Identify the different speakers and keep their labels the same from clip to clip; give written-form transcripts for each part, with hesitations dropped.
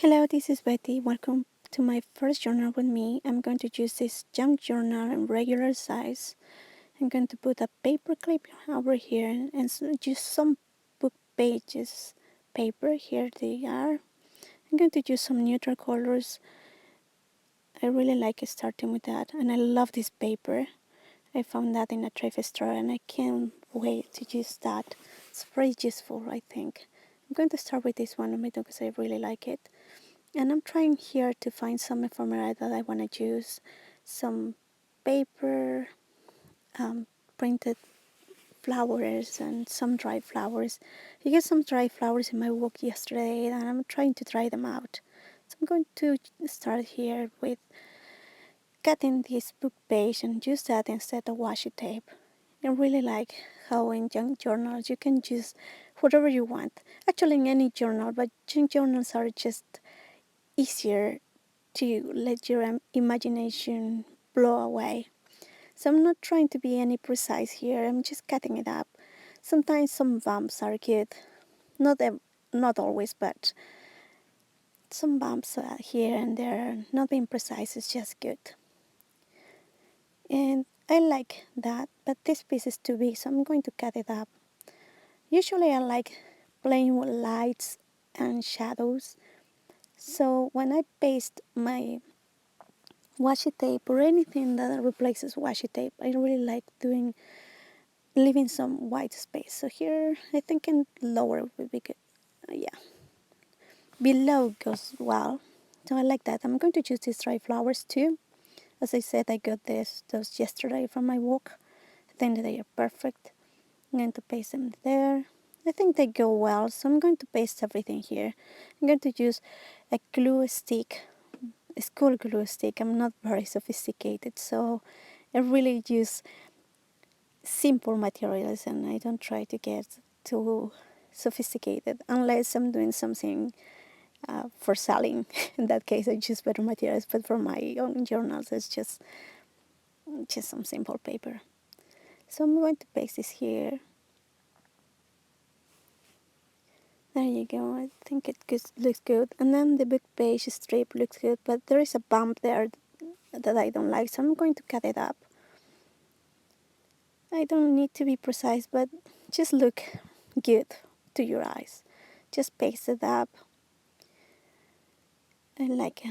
Speaker 1: Hello, this is Betty. Welcome to my first journal with me. I'm going to use this junk journal in regular size. I'm going to put a paper clip over here and use some book pages paper. Here they are. I'm going to use some neutral colors. I really like starting with that, and I love this paper. I found that in a thrift store and I can't wait to use that. It's very useful, I think. I'm going to start with this one because I really like it. And I'm trying here to find some ephemera that I want to use, some paper, printed flowers, and some dried flowers. I got some dried flowers in my walk yesterday, and I'm trying to dry them out. So I'm going to start here with cutting this book page and use that instead of washi tape. I really like how in junk journals you can use whatever you want. Actually, in any journal, but junk journals are just easier to let your imagination blow away. So I'm not trying to be any precise here, I'm just cutting it up. Sometimes some bumps are good, not not always, but some bumps here and there, not being precise is just good. And I like that, but this piece is too big, so I'm going to cut it up. Usually I like playing with lights and shadows, so when I paste my washi tape or anything that replaces washi tape, I really like leaving some white space. So here I think in lower would be good. Yeah, below goes well. So I like that. I'm going to use these dry flowers too. As I said, I got those yesterday from my walk. I think that they are perfect. I'm going to paste them there. I think they go well, so I'm going to paste everything here. I'm going to use a glue stick, a school glue stick. I'm not very sophisticated, so I really use simple materials and I don't try to get too sophisticated unless I'm doing something for selling. In that case, I use better materials, but for my own journals, it's just some simple paper. So I'm going to paste this here. There you go. I think it looks good. And then the book page strip looks good, but there is a bump there that I don't like, so I'm going to cut it up. I don't need to be precise, but just look good to your eyes. Just paste it up. I like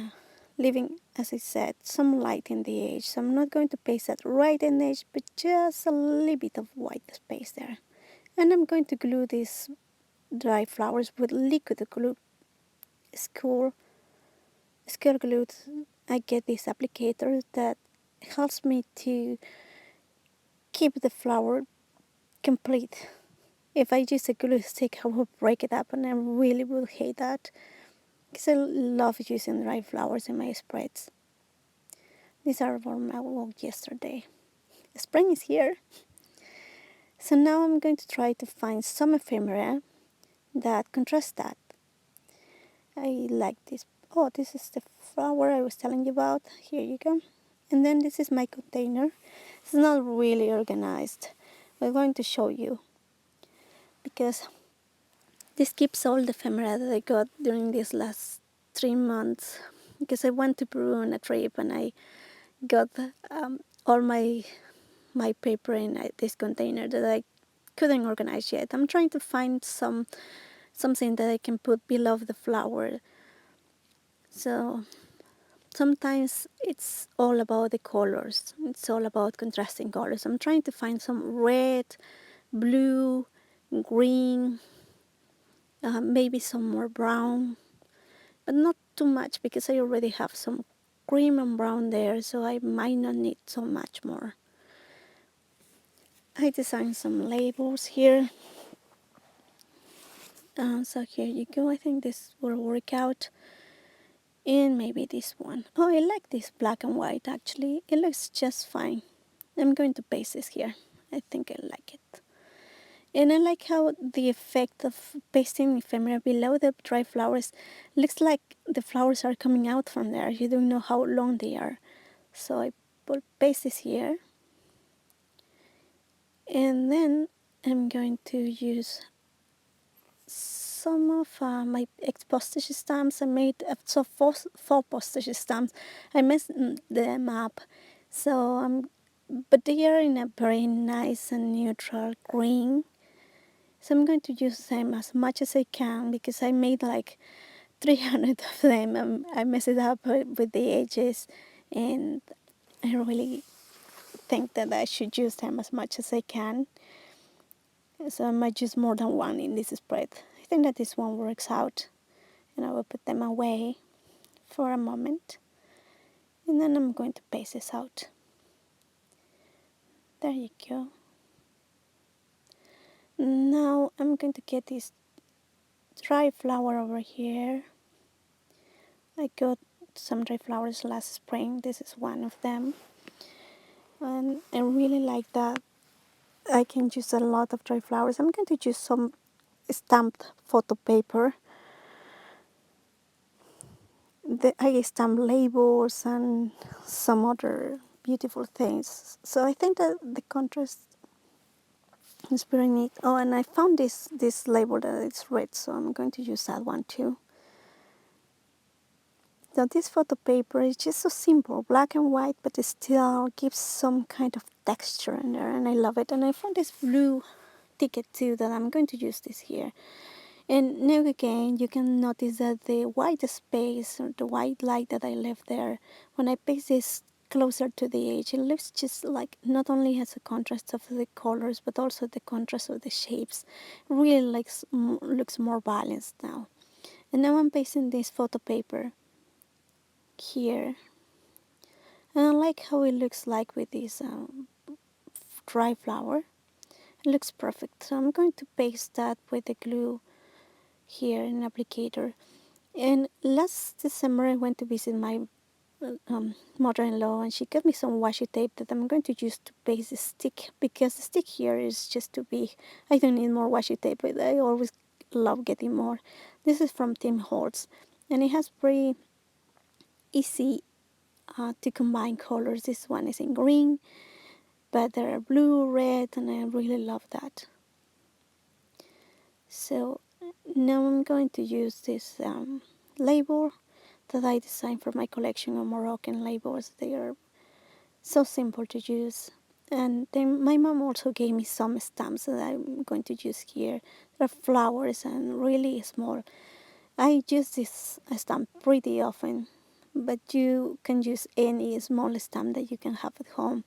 Speaker 1: leaving, as I said, some light in the edge. So I'm not going to paste that right in the edge, but just a little bit of white space there. And I'm going to glue these dry flowers with liquid glue. School glue. I get this applicator that helps me to keep the flower complete. If I use a glue stick, I will break it up, and I really will hate that because I love using dry flowers in my spreads. These are from my walk yesterday. Spring is here. So now I'm going to try to find some ephemera that contrast that. I like this. Oh, this is the flower I was telling you about. Here you go. And then this is my container. It's not really organized. I'm going to show you because this keeps all the ephemera that I got during these last 3 months. Because I went to Peru on a trip and I got all my paper in this container that I couldn't organize yet. I'm trying to find something that I can put below the flower. So sometimes it's all about the colors. It's all about contrasting colors. I'm trying to find some red, blue, green, maybe some more brown, but not too much because I already have some cream and brown there, so I might not need so much more. I designed some labels here. So here you go. I think this will work out. And maybe this one. Oh, I like this black and white actually. It looks just fine. I'm going to paste this here. I think I like it. And I like how the effect of pasting ephemera below the dry flowers looks like the flowers are coming out from there. You don't know how long they are. So I will paste this here. And then I'm going to use some of my ex-postage stamps. I made so four postage stamps. I messed them up, so but they are in a very nice and neutral green. So I'm going to use them as much as I can because I made like 300 of them. I messed it up with the edges, and I really think that I should use them as much as I can. So I might use more than one in this spread. I think that this one works out, and I will put them away for a moment, and then I'm going to paste this out. There you go. Now I'm going to get this dry flower over here. I got some dry flowers last spring. This is one of them, and I really like that. I can use a lot of dry flowers. I'm going to use some stamped photo paper. I stamp labels and some other beautiful things. So I think that the contrast is very neat. Oh, and I found this label that is red, so I'm going to use that one too. So this photo paper is just so simple, black and white, but it still gives some kind of texture in there, and I love it. And I found this blue ticket too that I'm going to use this here. And now again, you can notice that the white space or the white light that I left there, when I paste this closer to the edge, it looks just like not only has a contrast of the colors, but also the contrast of the shapes. Really looks more balanced now. And now I'm pasting this photo paper here. And I like how it looks like with this dry flower. It looks perfect. So I'm going to paste that with the glue here in applicator. And last December I went to visit my mother-in-law, and she got me some washi tape that I'm going to use to paste the stick, because the stick here is just too big. I don't need more washi tape, but I always love getting more. This is from Tim Holtz, and it has very easy to combine colors. This one is in green, but there are blue, red, and I really love that. So now I'm going to use this label that I designed for my collection of Moroccan labels. They are so simple to use. And then my mom also gave me some stamps that I'm going to use here. They're flowers and really small. I use this stamp pretty often, but you can use any small stamp that you can have at home.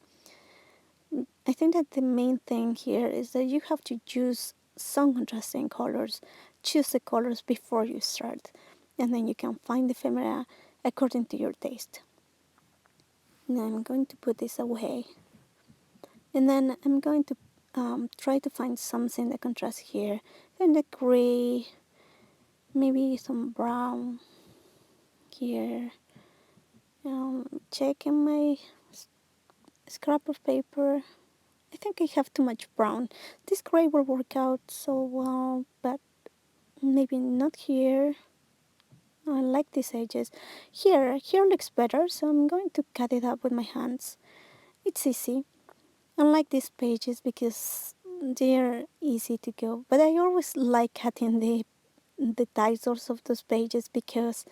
Speaker 1: I think that the main thing here is that you have to use some contrasting colors. Choose the colors before you start, and then you can find the ephemera according to your taste. Now I'm going to put this away, and then I'm going to try to find something that contrasts here. And the gray, maybe some brown here. Checking my scrap of paper. I think I have too much brown. This gray will work out so well, but maybe not here. I like these edges. Here looks better, so I'm going to cut it up with my hands. It's easy. I like these pages because they're easy to go. But I always like cutting the titles of those pages because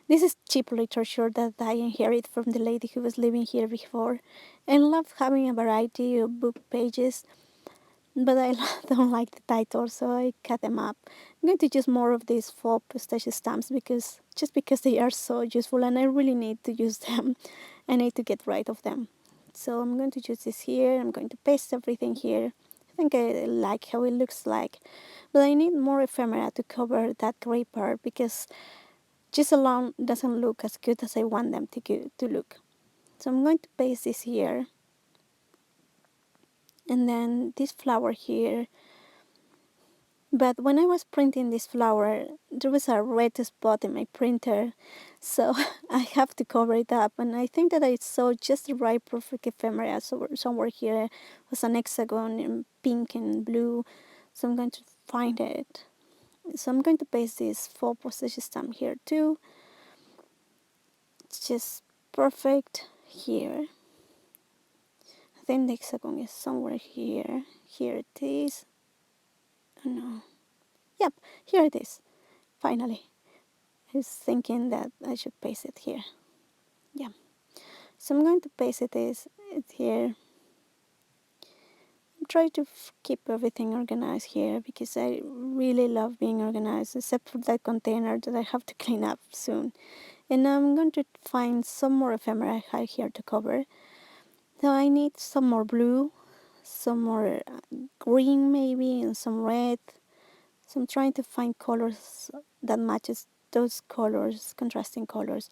Speaker 1: this is cheap literature that I inherit from the lady who was living here before. I love having a variety of book pages, but I don't like the titles, so I cut them up. I'm going to use more of these faux postage stamps because they are so useful and I really need to use them. I need to get rid of them. So I'm going to use this here. I'm going to paste everything here. I think I like how it looks like, but I need more ephemera to cover that gray part because just alone doesn't look as good as I want them to look. So I'm going to paste this here, and then this flower here. But when I was printing this flower, there was a red spot in my printer, so I have to cover it up. And I think that I saw just the right perfect ephemera. So somewhere here was an hexagon in pink and blue, so I'm going to find it. So I'm going to paste this full postage stamp here too. It's just perfect here. I think the hexagon is somewhere here. Here it is. Oh no. Yep, here it is. finally. I was thinking that I should paste it here. Yeah. So I'm going to paste it here. Try to keep everything organized here because I really love being organized, except for that container that I have to clean up soon. And I'm going to find some more ephemera here to cover. So I need some more blue, some more green maybe, and some red. So I'm trying to find colors that matches those colors, contrasting colors.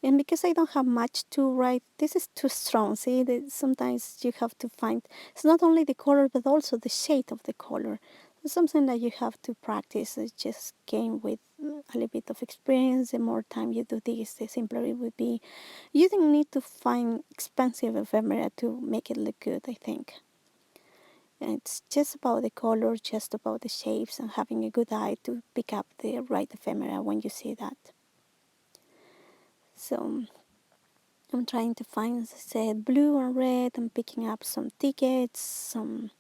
Speaker 1: And because I don't have much to write, this is too strong. See, sometimes you have to find, it's not only the color, but also the shade of the color. It's something that you have to practice. It just came with a little bit of experience. The more time you do this, the simpler it would be. You don't need to find expensive ephemera to make it look good, I think. And it's just about the color, just about the shapes, and having a good eye to pick up the right ephemera when you see that. So I'm trying to find, as I said, blue and red. I'm picking up some tickets, some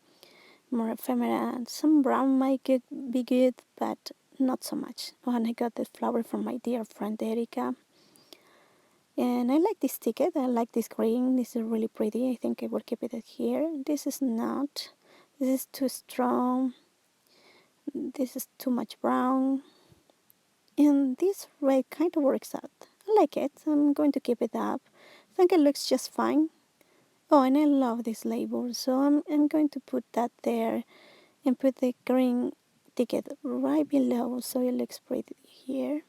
Speaker 1: more ephemera, and some brown might be good, but not so much. And I got this flower from my dear friend Erika. And I like this ticket. I like this green. This is really pretty. I think I will keep it here. This is not. This is too strong. This is too much brown. And this red kind of works out. I like it. I'm going to keep it up. I think it looks just fine. Oh, and I love this label, so I'm going to put that there and put the green ticket right below so it looks pretty here.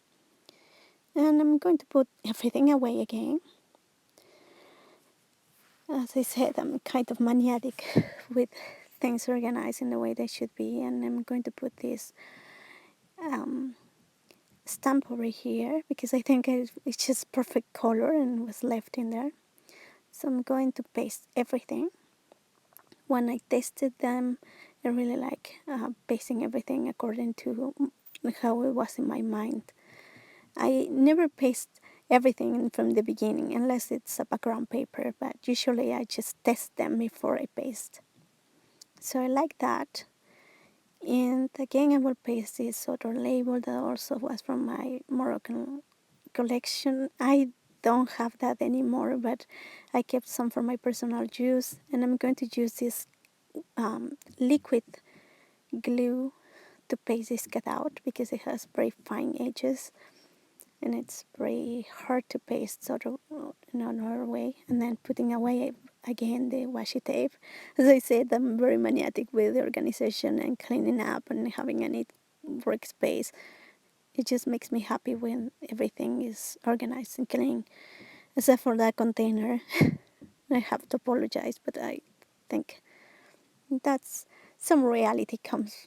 Speaker 1: And I'm going to put everything away again. As I said, I'm kind of maniac with things organized in the way they should be, and I'm going to put this um, stamp over here because I think it's just perfect color and was left in there. So I'm going to paste everything. When I tasted them, I really like pasting everything according to how it was in my mind. I never paste everything from the beginning unless it's a background paper, but usually I just test them before I paste. So I like that. And again, I will paste this other label that also was from my Moroccan collection. I don't have that anymore, but I kept some for my personal use, and I'm going to use this liquid glue to paste this cutout because it has very fine edges and it's very hard to paste sort of in another way. And then putting away again the washi tape. As I said, I'm very maniac with the organization and cleaning up and having a neat workspace. It just makes me happy when everything is organized and clean, except for that container. I have to apologize, but I think that's some reality comes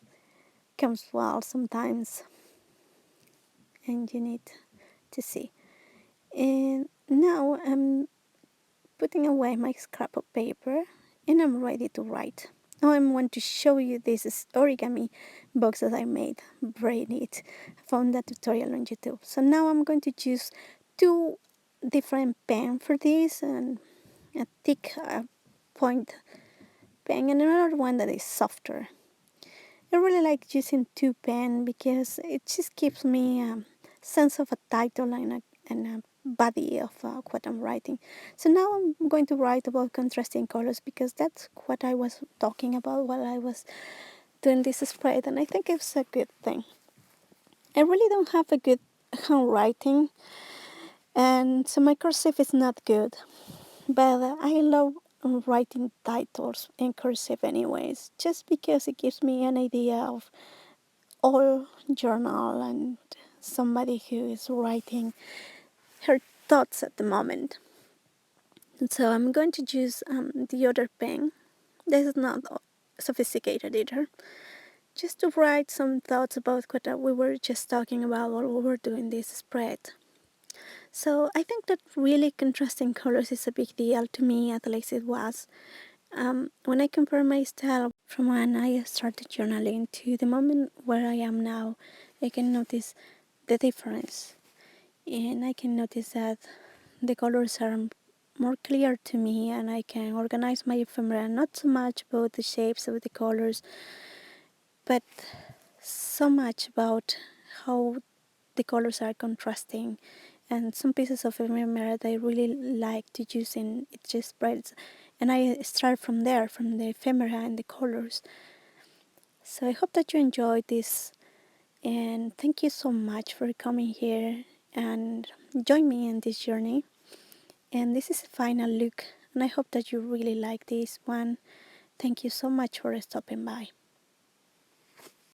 Speaker 1: well sometimes, and you need to see. And now I'm putting away my scrap of paper, and I'm ready to write. Now I want to show you this origami box that I made. Very neat. I found that tutorial on YouTube. So now I'm going to choose two different pens for this, and a thick point pen and another one that is softer. I really like using two pen because it just gives me a sense of a title and a body of what I'm writing. So now I'm going to write about contrasting colors because that's what I was talking about while I was doing this spread, and I think it's a good thing. I really don't have a good handwriting, and so my cursive is not good, but I love writing titles in cursive anyways, just because it gives me an idea of all journal and somebody who is writing her thoughts at the moment. And so I'm going to use the other pen. This is not sophisticated either. Just to write some thoughts about what we were just talking about while we were doing this spread. So I think that really contrasting colors is a big deal to me, at least it was. When I compare my style from when I started journaling to the moment where I am now, I can notice the difference. And I can notice that the colors are more clear to me, and I can organize my ephemera, not so much about the shapes of the colors, but so much about how the colors are contrasting, and some pieces of ephemera that I really like to use in it just spreads, and I start from there, from the ephemera and the colors. So I hope that you enjoyed this, and thank you so much for coming here and join me in this journey. And this is a final look, and I hope that you really like this one. Thank you so much for stopping by.